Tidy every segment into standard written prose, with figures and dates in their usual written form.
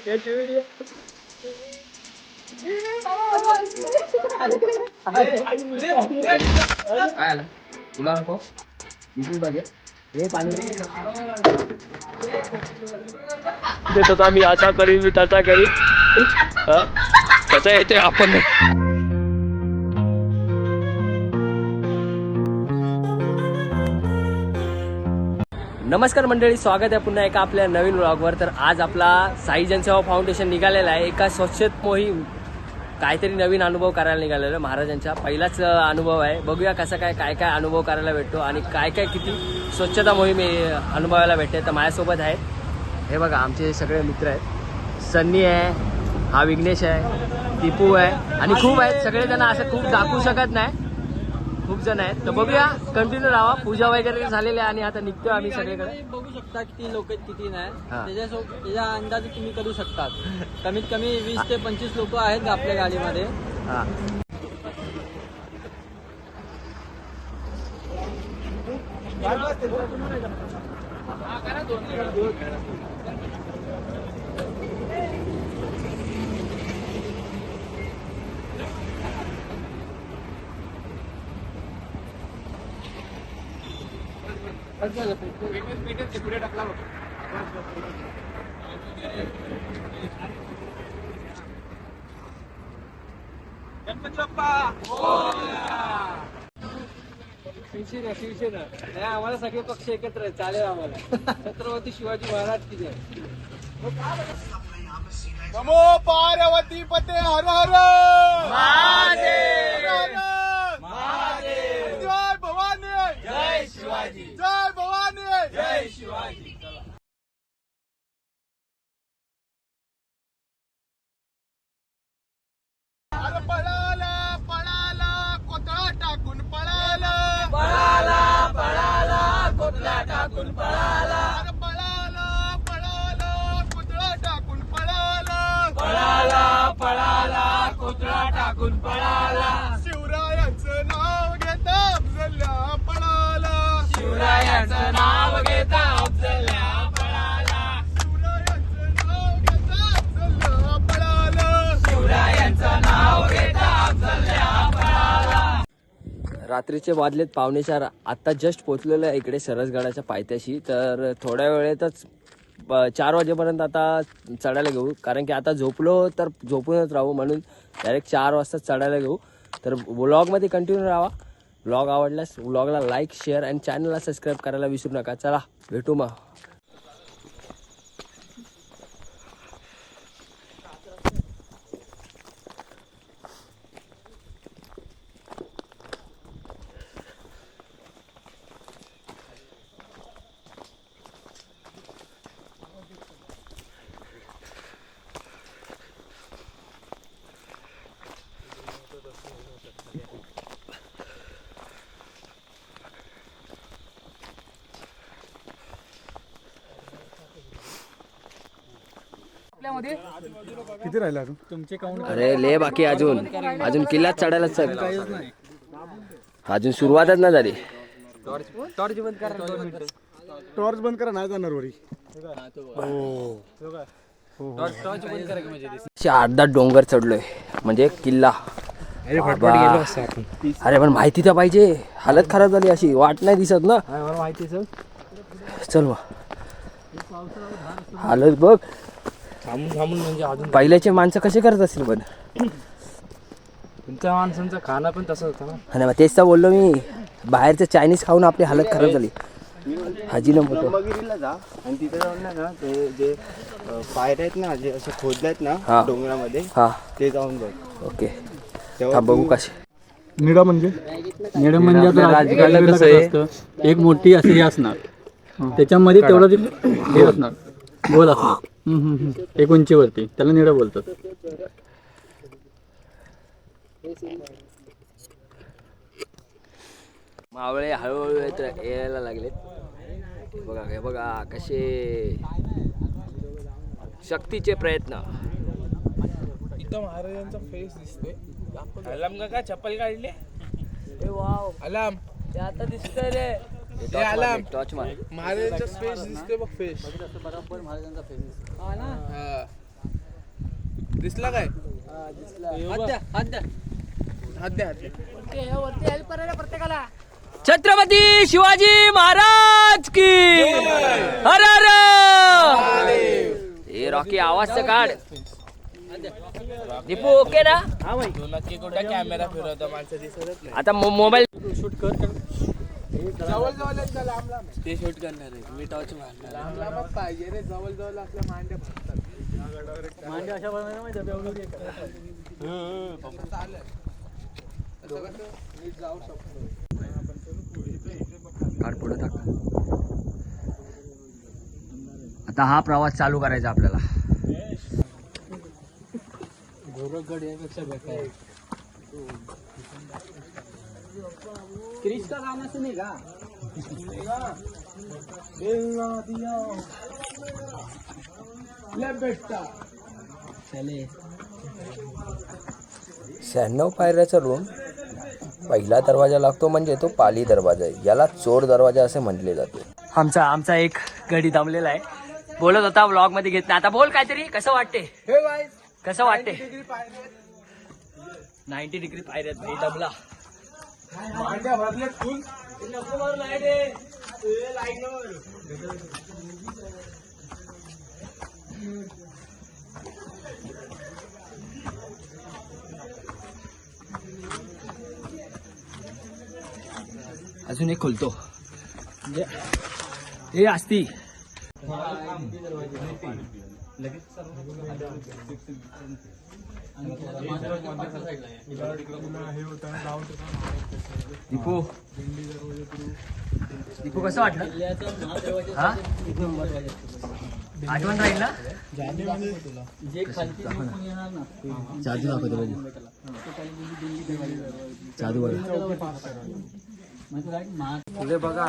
देतो आम्ही आता करीन मी त्याचा करीन त्याचा येते आपण. नमस्कार मंडळी, स्वागत आहे पुन्हा एका आपल्या नवीन व्लॉगवर. तर आज आपला साई जनसेवा फाउंडेशन निघालेला आहे एका स्वच्छता मोहीम, काहीतरी नवीन अनुभव करायला निघालेला. महाराजांचा पहिलाच अनुभव आहे. बघूया कसं काय काय काय अनुभव करायला भेटतो आणि काय काय किती स्वच्छता मोहीम अनुभवायला भेटते. तर माझ्यासोबत आहेत, हे बघा आमचे सगळे मित्र आहेत. सन्नी आहे, हा विघ्नेश आहे, टिपू आहे आणि खूप आहेत. सगळेजण असं खूप दाखवू शकत नाही, खूप जण आहेत. तर बघूया, कंटिन्यू राहा. पूजा वगैरे झालेली आहे आणि आता निघतोय आम्ही सगळीकडे. बघू शकता किती लोक किती नाही, त्याच्या अंदाजे तुम्ही करू शकता. कमीत कमी 20 ते 25 लोक आहेत आपल्या गाडीमध्ये. शिवसेना नाही, आम्हाला सगळे पक्ष एकत्र आहेत, चालेल आम्हाला. छत्रपती शिवाजी महाराज की जय. नमो पार्वती पते हर हर महादेव, जय भवानी जय शिवाजी, जय भवानी जय शिवाजी. अरे पळाला पळाला कोतळा टाकून पळाला, पळाला पळाला कोटला टाकून पळाला, अरे पळाला पळाला कोतळा टाकून पळाला, पळाला पळाला कोटला टाकून पळाला. शिवरायांचं नाव घेता अफजल्या पळाला, शिवरायांचं नाव घेता अफजल्या पळाला, शिवरायांचं नाव घेता अफजल्या पळाला, शिवरायांचं नाव घेता अफजल्या पळाला. रात्रीचे वाजलेत 4:45. आत्ता जस्ट पोचलेलो आहे इकडे सरसगडाच्या पायथ्याशी. तर थोड्या वेळेतच 4 वाजेपर्यंत आता चढायला घेऊ, कारण की आता झोपलो तर झोपूनच राहू, म्हणून डायरेक्ट 4 वाजता चढायला घेऊ. तर व्लॉगमध्ये कंटिन्यू राहा. व्लॉग आवडल्यास व्लॉगला लाईक, शेअर आणि चॅनलला सबस्क्राईब करायला विसरू नका. चला भेटू मग. किती राहिला अजून तुमचे काउंट? अरे ले बाकी अजून किल्ल्यात चढायला अजून सुरुवातच नाही झाली. टॉर्च बंद करा, टॉर्च बंद करा, नाही जाणार वरी. टॉर्च बंद करा म्हणजे अर्धा डोंगर चढलोय, म्हणजे किल्ला. अरे पण माहिती तर पाहिजे, हालत खराब झाली, अशी वाट नाही दिसत ना. माहिती सर. चल मग, हालत बघ. थांबून म्हणजे अजून पहिल्याचे माणसं कसे करत असतील, पण तुमच्या माणसांचं खाणं पण तसं होतं ना. आणि मग तेच तर बोललो मी, बाहेरचं चायनीज खाऊन आपली हालत खराब झाली. हाजीनोमोटो ब्रह्मगिरीला जा आणि तिथे जाऊन ना ते जे पायऱ्या आहेत ना, जे असे खोदले आहेत हा. ना डोंगरामध्ये, हा ते जाऊन बघ. ओके, तेव्हा बघू कसे. निडा म्हणजे निडं म्हणजे आता राजगडाला कसं असतं, एक मोठी अशी हे असणार, त्याच्यामध्ये तेवढं ते हे असणार, गोल असणार, एक उंचीवरती, त्याला निडं बोलतात. मावळे हळूहळू यायला लागलेत. बघा हे बघा कसे शक्तीचे प्रयत्न. इथं महाराजांचा फेस दिसतोय. अलाम का चप्पल काढली? वाव अलाम ते आता दिसतंय रे. अलाम टॉर्च मार. महाराजांचा फेस दिसतोय बघ, फेस बरोबर महाराजांचा फेस. हा. दिसला काय हात द्या हात द्या हात द्या छत्रपती शिवाजी महाराज की हर हर हे रॉकी आवाज तर काढ. दीपू ओके ना? तू नक्की कुठे कॅमेरा फिरवतो माणसं दिसतच नाही आता मोबाईल शूट कर जवळ जवळ ते शूट करणार आहे मी टॉर्च मारणार लांब पाहिजे रे जवळ जवळ असल्या मांड्या फसतात मांडे अशा बनवायला माहिती आहे, एवढी एक करायला. चालेल असं कसं मी जाऊ शकतो काढ पुढे टाक. आता हा प्रवास चालू करायचा आपल्याला. गोरखगड यापेक्षा बेकार क्रिश का गाना सुनेगा चले 96 पायऱ्याचा रूम पहिला दरवाजा लागतो म्हणजे तो पाली दरवाजा आहे. याला चोर दरवाजा असे म्हटले जाते. आमचा एक गडी दमलेला आहे. बोलत होता व्लॉग मध्ये घेत नाही. आता बोल काहीतरी. कसं वाटते? कसं वाटते? 90 डिग्री पायऱ्यात भाई दमला. अजून एक खोलतो हे असती. दीपू दीपू कसं वाटलं? हा? आठवण राहील ना? जे खालती झोपून येणार ना जादू दाखवतो पाहिजे. जादू बघा पुढे बघा.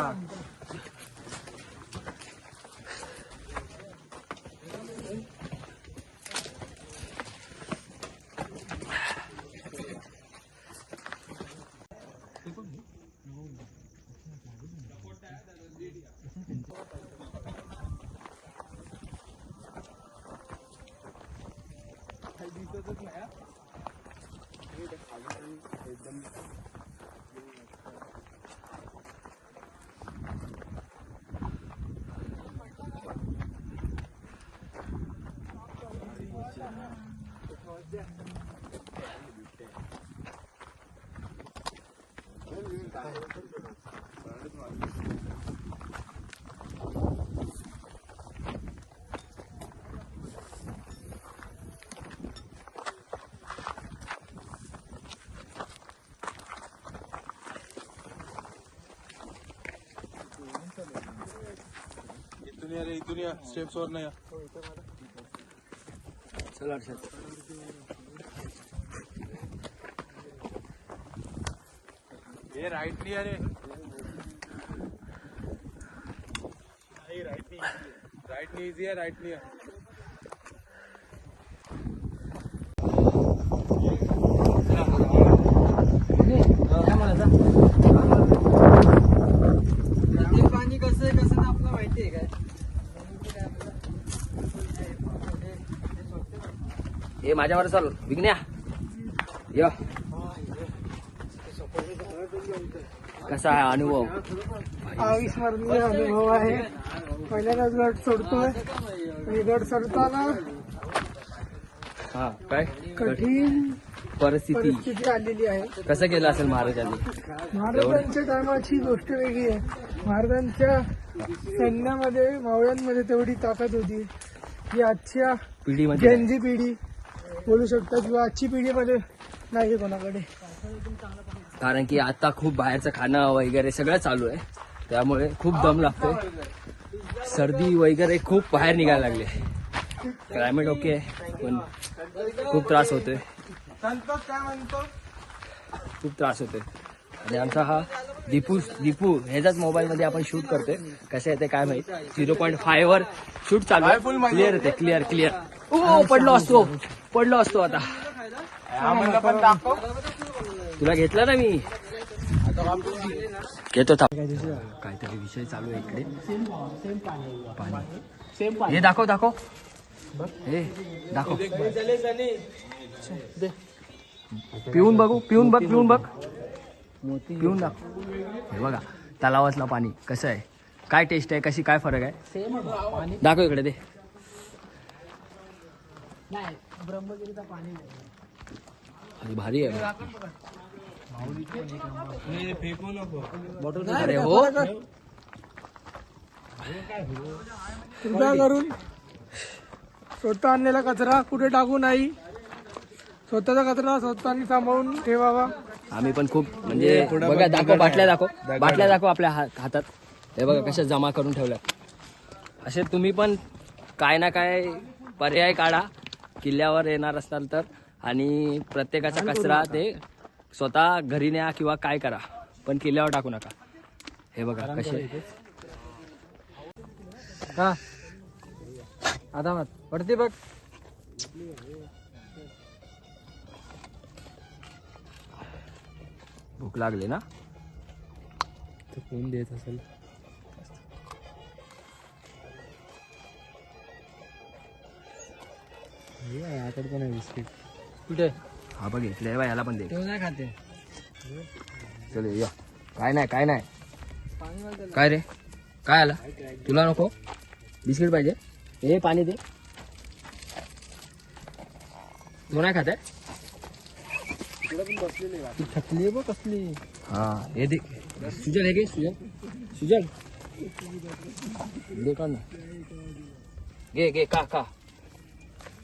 इथून या स्टेप्स वर नाही. चला हे राईट नाही अरे राईट नाही इझी आहे राईट नाही. ते पाणी कसं आहे कसं ना आपलं माहिती आहे काय. हे माझ्यावर चालू विघ्न्या य कसा आहे अनुभव? अविस्मरणीय अनुभव आहे. पहिल्यांदाच गड सोडतोय आणि गड सोडताना हा काय कठीण परिस्थिती परिस्थिती आलेली आहे. कसं केलं असेल महाराजांनी? महाराजांच्या टायमाची गोष्ट वेगळी आहे. महाराजांच्या सैन्यामध्ये मावळ्यांमध्ये तेवढी ताकद होती की आजच्या पिढीमध्ये जनजी पिढी बोलू शकतात किंवा आजची पिढीमध्ये नाही कोणाकडे. कारण की आता खूप बाहेरचं खाणं वगैरे सगळं चालू आहे त्यामुळे खूप दम लागतोय. सर्दी वगैरे खूप बाहेर निघायला लागले. क्लायमेट ओके आहे पण खूप त्रास होतोय. खूप त्रास होतोय. आणि आमचा हा दीपू ह्याच्याच मोबाईलमध्ये आपण शूट करतोय. कसं येते काय माहित. 0.5 वर शूट चालू आहे. क्लिअर येते क्लिअर. ओ पडलो असतो आता. तुला घेतला ना मी घेतो. काहीतरी विषय चालू आहे इकडे. पाणी हे दाखव हे दाखव पिऊन बघू पिऊन बघ पिऊन दाखव. हे बघा तलावातलं पाणी कसं आहे, काय टेस्ट आहे, कशी काय फरक आहे दाखव इकडे दे. अरे भारी आहे. अरे हो कृपया करून स्वतः आणलेला कचरा कुठे टाकू नाही. स्वतःचा कचरा स्वतःनी सांभाळून ठेवावा. आम्ही पण खूप म्हणजे बघा दाखव बाटल्या दाखव आपल्या हातात. हे बघा कशा जमा करून ठेवल्या. असे तुम्ही पण काय ना काय पर्याय काढा किल्ल्यावर येणार असाल तर. आणि प्रत्येकाचा कचरा ते स्वतः घरी न्या किंवा काय करा, पण किल्ल्यावर टाकू नका. हे बघा कसे का आता मत पडते बघ. भूक लागली ना. कोण देत असेल याकडे पण आहे बिस्किट. कुठे हा बघ घेतले याला पण दे. तो नाही खाते. चल या. काय नाही काय रे काय आला तुला नको बिस्किट पाहिजे. हे पाणी दे. तू नाही खाते थकली बघ कसली. हा हे दे सुजल. हे घे सुजल दे का ना. घे का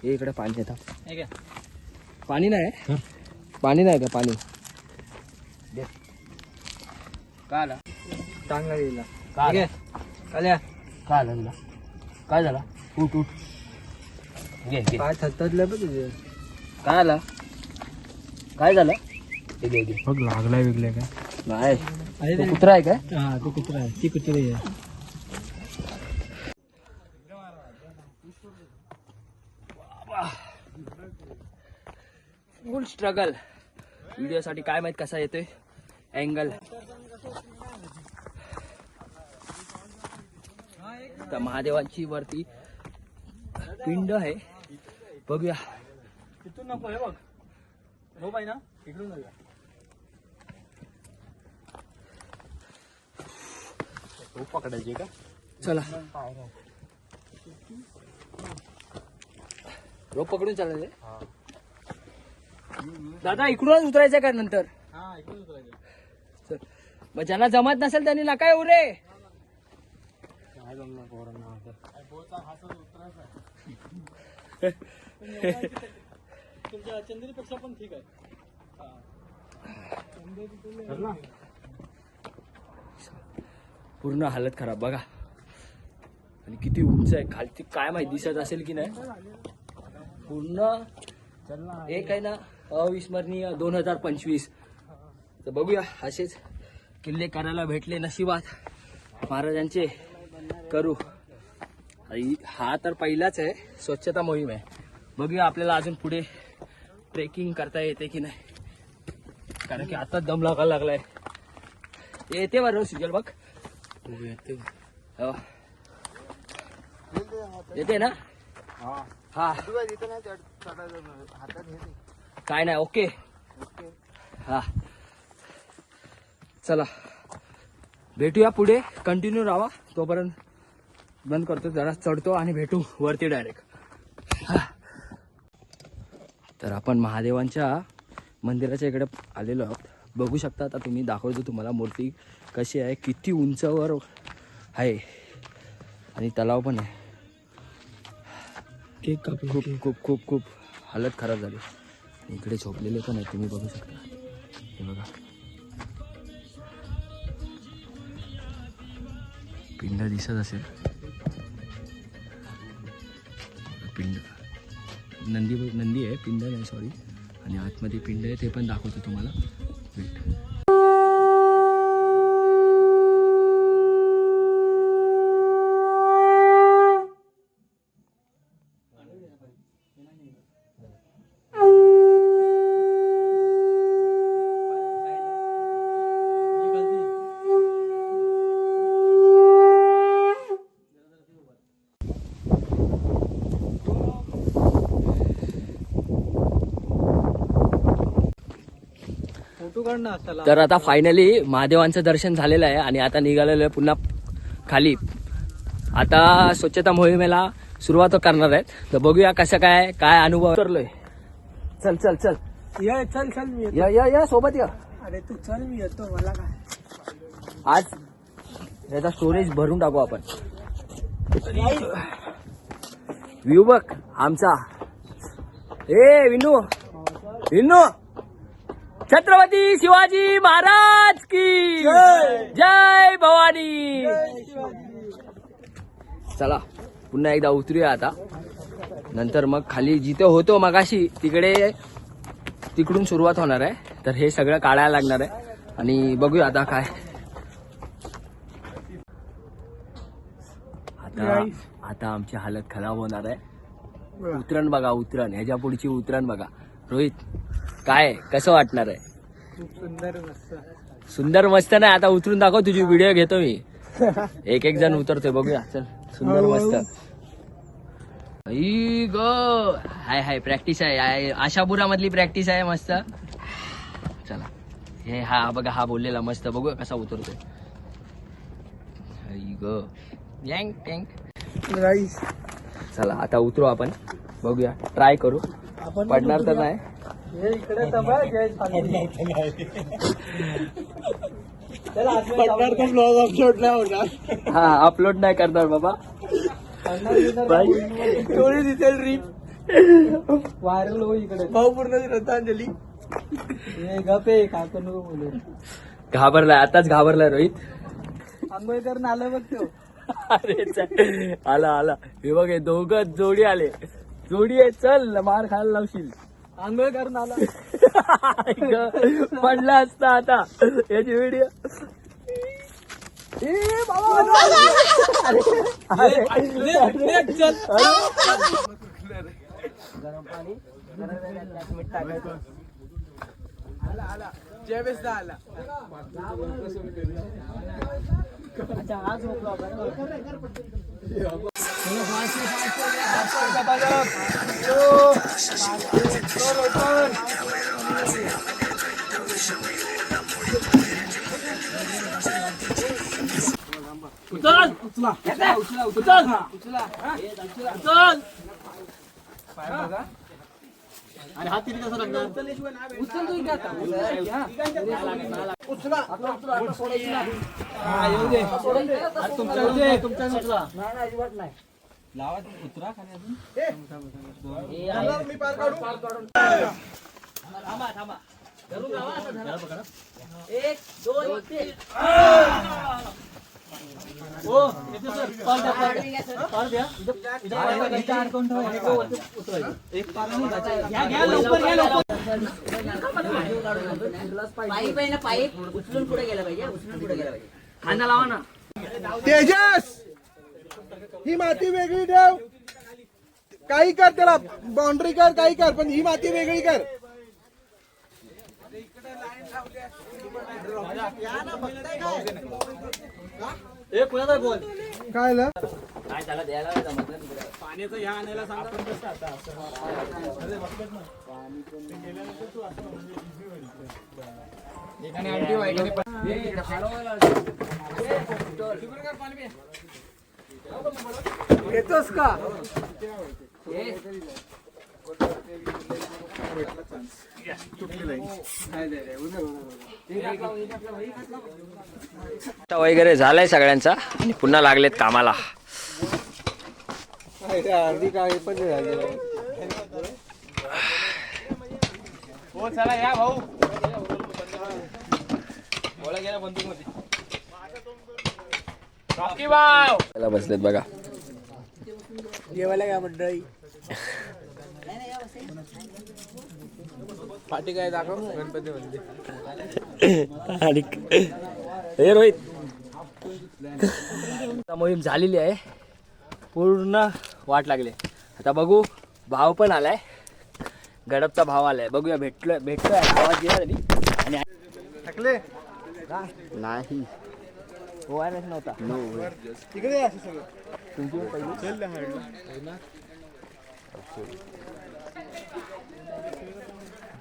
हे इकडे पाणी येतं. पाणी नाही का पाणी दे. काय आला चांगला गेला. काय आल्या काय आलं तुला काय झाला. उठ घे काय थकतलं बघ तुझे. काय आला काय झालं. हे घे बघ लागलाय वेगळे काय. नाही तो कुत्रा आहे काय. हा तो कुत्रा आहे. ती कुत्री आहे. फुल स्ट्रगल व्हिडिओसाठी काय माहित कसा येतोय अँगल. तर महादेवांची वरती पिंड आहे बघूया. तिथून नको हे बघ हो पाहिजे ना इकडून जाऊया. पकडायची का चला रोप पकडून चालायचं. दादा इकडूनच उतरायचं का नंतर. चल. मग ज्यांना जमत नसेल त्यांनी नका येऊ रे. तुमच्या चंदेरीपेक्षा पण ठीक आहे. पूर्ण हालत खराब बघा. आणि किती उंच आहे खालती काय माहिती दिसत असेल की नाही. पूर्ण एक आहे ना अविस्मरणीय 2025. तर बघूया असेच किल्ले करायला भेटले नशिबात महाराजांचे करू. हा तर पहिलाच आहे स्वच्छता मोहीम आहे. बघूया आपल्याला अजून पुढे ट्रेकिंग करता येते की नाही, कारण की आता दम लागायला लागलाय. येते बरं सुजल बघ. हो. येते ना. हा काय नाही ओके. हा चला भेटूया पुढे. कंटिन्यू राहा तोपर्यंत बंद करतो जरा चढतो आणि भेटू वरती डायरेक्ट. तर आपण महादेवांच्या मंदिराच्या इकडे आलेलो आहोत. बघू शकता आता तुम्ही. दाखवतो तुम्हाला मूर्ती कशी आहे, किती उंचावर आहे आणि तलाव पण आहे. खूप खूप खूप खूप हालत खराब झाली. इकडे झोपलेले पण आहे तुम्ही बघू शकता. हे बघा पिंड दिसत असेल. पिंड नंदी आहे, पिंड नाही सॉरी. आणि आतमध्ये पिंड आहे ते पण दाखवतो तुम्हाला. वेट. फोटो काढ ना चला. तर आता फायनली महादेवांचं दर्शन झालेलं आहे आणि आता निघालेलं आहे पुन्हा खाली. आता स्वच्छता मोहिमेला सुरुवात करणार आहेत. तर बघूया कसं काय अनुभव करलोय. चल चल चल ये चल चल मी येतो. या सोबत या. अरे तू चल मी येतो मला काय. आज याचा स्टोरेज भरून टाकू आपण. व्ह्यू बघ आमचा. ए विनू विनू छत्रपती शिवाजी महाराज की जय भवानी. चला पुन्हा एकदा उतरूया आता. नंतर मग खाली जिथे होतो मगाशी तिकडून सुरुवात होणार आहे. तर हे सगळं काढायला लागणार आहे आणि बघूया आता काय. आता आमची हालत खराब होणार आहे. उतरण बघा उतरण. ह्याच्या पुढची उतरण बघा. रोहित काय कसं वाटणार आहे. खूप सुंदर मस्त. सुंदर मस्त नाही. आता उतरून दाखव तुझी व्हिडिओ घेतो मी. एक जण उतरतोय बघूया. चल सुंदर मस्त. आई ग हाय प्रॅक्टिस आहे. आशापुरा मधली प्रॅक्टिस आहे मस्त. चला हे हा बघा हा बोललेला मस्त. बघूया कसा उतरतोय. आई ग यँग टँक. राईस चला आता उतरू आपण. बघूया ट्राय करू. आपण पडणार तर नाही. हे इकडे तबा जय खाली. पडणार तर ब्लॉग अपलोड नाही होणार. हा अपलोड नाही करणार बाबा. स्टोरी दिसेल रील व्हायरल हो इकडे. भाऊ पूर्ण श्रद्धांजली. हे गपे काय पण नको बोलू. घाबरलाय आताच घाबरलाय रोहित. आंबेडकर आलं बघ तो. अरे आला हे बघ हे दोघं जोडी आले. जोडी आहे. चल मार खायला लावशील. आंबेडकर आला. पडला असता आता याची व्हिडिओ. गरम पाणी जय बेसदा आला. आणि हात किती कसं लागणार. मी पार काढू. पाईप उचलून पुढे गेला पाहिजे. खांदा लावा ना. तेजस ही माती वेगळी ठेव. काही कर त्याला बाउंड्री कर काही कर पण ही माती वेगळी कर. काय झालं? काय त्याला द्यायला नाही जमत ना तिकडे. पाण्याचं ह्या आणायला सांगा. येतोस का. वगैरे झालाय सगळ्यांचा आणि पुन्हा लागलेत कामाला. अर्धी काय पण हो चला या भाऊ. रॉकी भाऊ त्याला बसलेत बघा. जेवायला काय मंडळी. पाठी काय दाखव गणपती मध्ये. आणि हे रोहित मोहीम झालेली आहे. पूर्ण वाट लागली. आता बघू भाव पण आलाय. गडपचा भाव आलाय. बघूया भेटतोय आवाज दिला तरी. आणि थकले नाही ओआरएस नव्हता. तिकडे असं सगळं. तुमची पहिली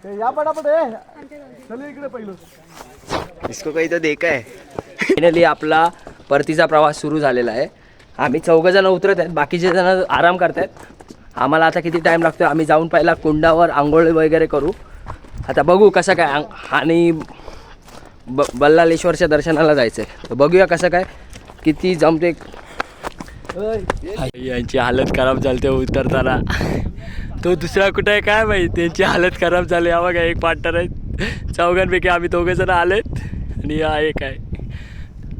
या पटापट चल इकडे पहिलं. इसको काही तर देखा आहे. फायनली आपला परतीचा प्रवास सुरू झालेला आहे. आम्ही 4 जण उतरत आहेत, बाकीचे जण आराम करतायत. आम्हाला आता किती टाईम लागतो आम्ही जाऊन पहिला कुंडावर आंघोळ वगैरे करू. आता बघू कसं काय आणि बल्लालेश्वरच्या दर्शनाला जायचं आहे. तर बघूया कसं काय किती जमते. यांची हालत खराब झाली ते उतरताना. तो दुसरा कुठं आहे काय माहिती, त्यांची हालत खराब झाली. हा बघा एक पार्टनर आहे, 4 पैकी आम्ही 2 जण आलेत आणि हा एक आहे.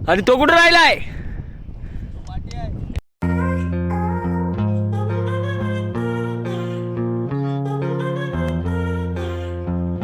आणि तो कुठं राहिला आहे.